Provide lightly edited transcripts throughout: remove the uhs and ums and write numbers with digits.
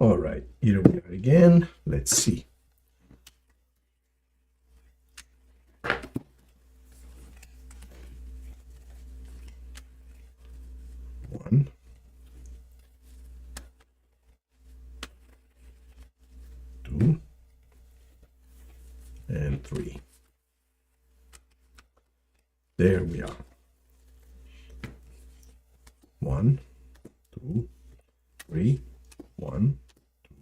All right, here we are again. Let's see. One, two, and three. There we are. 1, 2, 3. 1,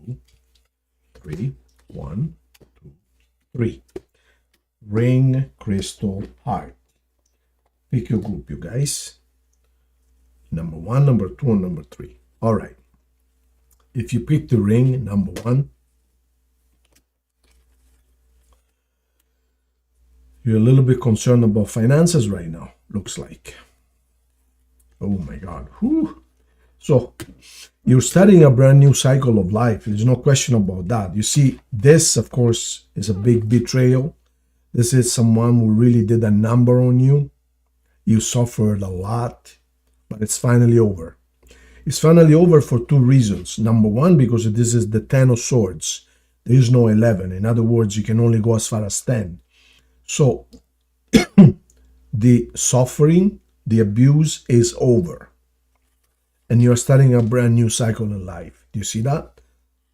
2, 3. 1, 2, 3. Ring, crystal, heart. Pick your group, you guys. Number 1, number 2, and number 3. All right. If you pick the ring, number 1, you're a little bit concerned about finances right now, looks like. Oh my God. Whew. So you're starting a brand new cycle of life. There's no question about that. You see, this, of course, is a big betrayal. This is someone who really did a number on you. You suffered a lot, but it's finally over. It's finally over for 2 reasons. Number 1, because this is the 10 of swords. There is no 11. In other words, you can only go as far as 10. So the suffering, the abuse is over. And you're starting a brand new cycle in life. Do you see that?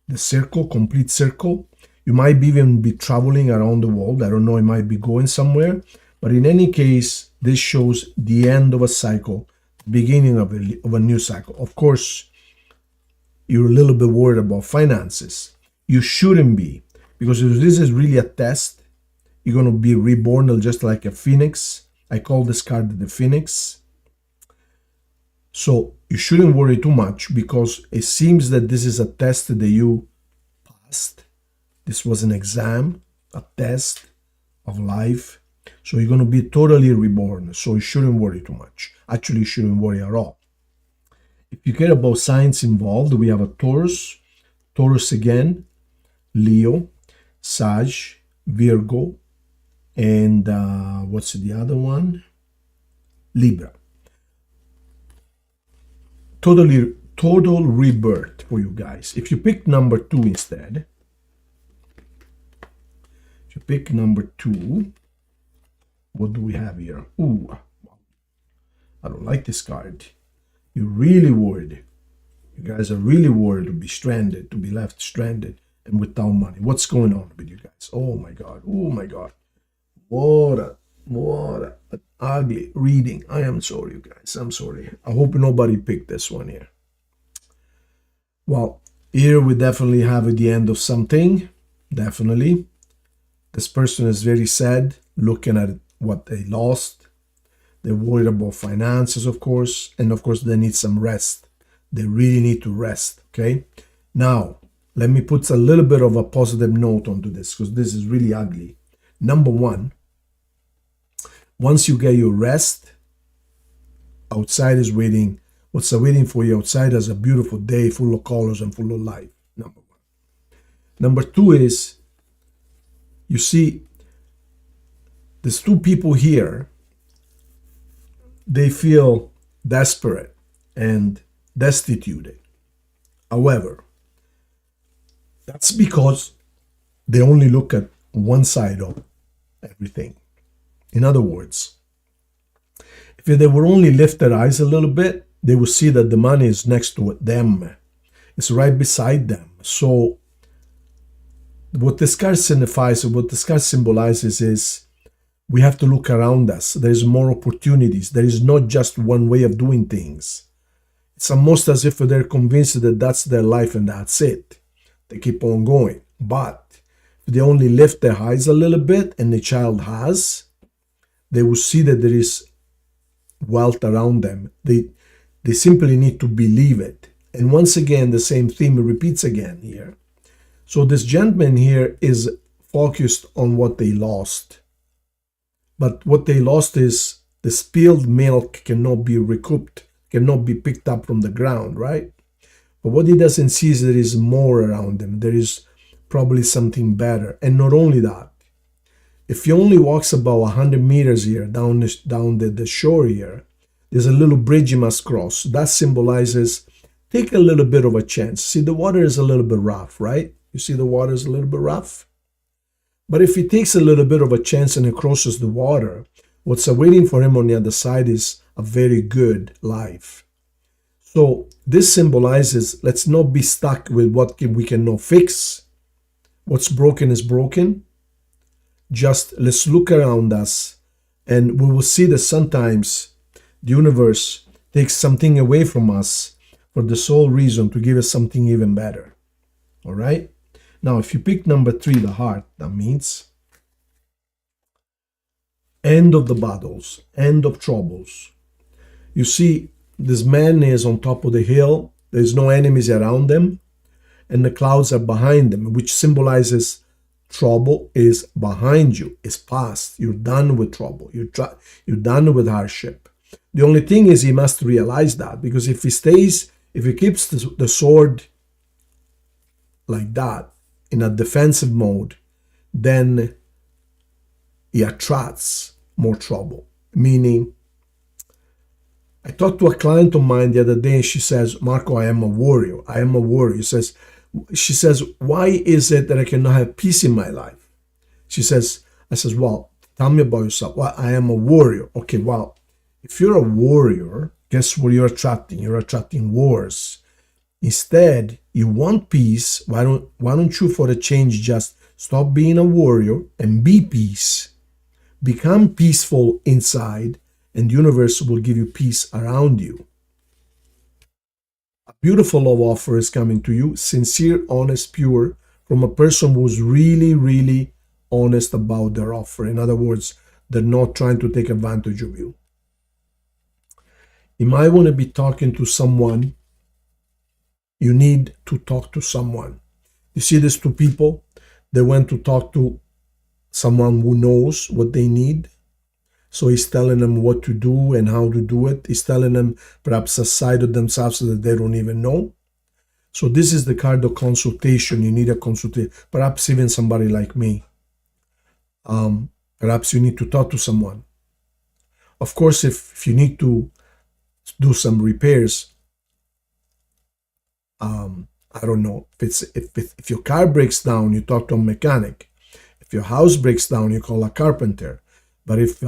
The circle, complete circle. You might even be traveling around the world. I don't know, you might be going somewhere. But in any case, this shows the end of a cycle, beginning of a new cycle. Of course, you're a little bit worried about finances. You shouldn't be, because if this is really a test, you're going to be reborn just like a phoenix. I call this card the phoenix. So you shouldn't worry too much, because it seems that this is a test that you passed. This was an exam, a test of life. So you're going to be totally reborn. So you shouldn't worry too much. Actually, you shouldn't worry at all. If you care about signs involved, we have a Taurus, Taurus again, Leo, Sag, Virgo, and what's the other one? Libra. Total rebirth for you guys. If you pick number 2 instead, if you pick number 2, what do we have here? Ooh, I don't like this card. You're really worried. You guys are really worried to be stranded, to be left stranded and without money. What's going on with you guys? Oh my God. Oh my God. What an ugly reading. I am sorry, you guys. I'm sorry. I hope nobody picked this one here. Well, here we definitely have at the end of something. Definitely. This person is very sad, looking at what they lost. They're worried about finances, of course. And of course, they need some rest. They really need to rest, okay? Now, let me put a little bit of a positive note onto this, because this is really ugly. Number 1, once you get your rest, outside is waiting. What's waiting for you outside is a beautiful day full of colors and full of life. Number 1. Number 2 is, you see, there's 2 people here. They feel desperate and destitute. However, that's because they only look at one side of everything. In other words, if they would only lift their eyes a little bit, they would see that the money is next to them. It's right beside them. So what this card signifies, what this card symbolizes is we have to look around us. There's more opportunities. There is not just one way of doing things. It's almost as if they're convinced that that's their life and that's it. They keep on going. But if they only lift their eyes a little bit, and the child has, they will see that there is wealth around them. They simply need to believe it. And once again, the same theme repeats again here. So this gentleman here is focused on what they lost. But what they lost is the spilled milk cannot be recouped, cannot be picked up from the ground, right? But what he doesn't see is there is more around them. There is probably something better. And not only that, if he only walks about 100 meters here down the shore here, there's a little bridge he must cross. That symbolizes take a little bit of a chance. See, the water is a little bit rough, right? You see the water is a little bit rough? But if he takes a little bit of a chance and he crosses the water, what's awaiting for him on the other side is a very good life. So this symbolizes, let's not be stuck with what we cannot fix. What's broken is broken. Just let's look around us, and we will see that sometimes the universe takes something away from us for the sole reason to give us something even better. All right? Now, if you pick number 3, the heart, that means end of the battles, end of troubles. You see, this man is on top of the hill. There's no enemies around them, and the clouds are behind them, which symbolizes trouble is behind you, is past. You're done with trouble. You're done with hardship. The only thing is he must realize that, because if he keeps the sword like that, in a defensive mode, then he attracts more trouble. Meaning, I talked to a client of mine the other day, and she says, Marco, I am a warrior. I am a warrior. She says, why is it that I cannot have peace in my life? I says, well, tell me about yourself. Well, I am a warrior. Okay, well, if you're a warrior, guess what you're attracting? You're attracting wars. Instead, you want peace. Why don't you, for a change, just stop being a warrior and be peace? Become peaceful inside, and the universe will give you peace around you. A beautiful love offer is coming to you, sincere, honest, pure, from a person who's really, really honest about their offer. In other words, they're not trying to take advantage of you. You might want to be talking to someone. You need to talk to someone. You see these 2 people? They went to talk to someone who knows what they need. So he's telling them what to do and how to do it. He's telling them perhaps a side of themselves that they don't even know. So this is the card of consultation. You need a consultation. Perhaps even somebody like me. Perhaps you need to talk to someone. Of course, if you need to do some repairs, I don't know. If your car breaks down, you talk to a mechanic. If your house breaks down, you call a carpenter. But if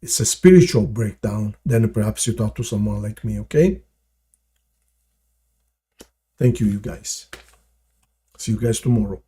it's a spiritual breakdown, then perhaps you talk to someone like me, okay? Thank you, you guys. See you guys tomorrow.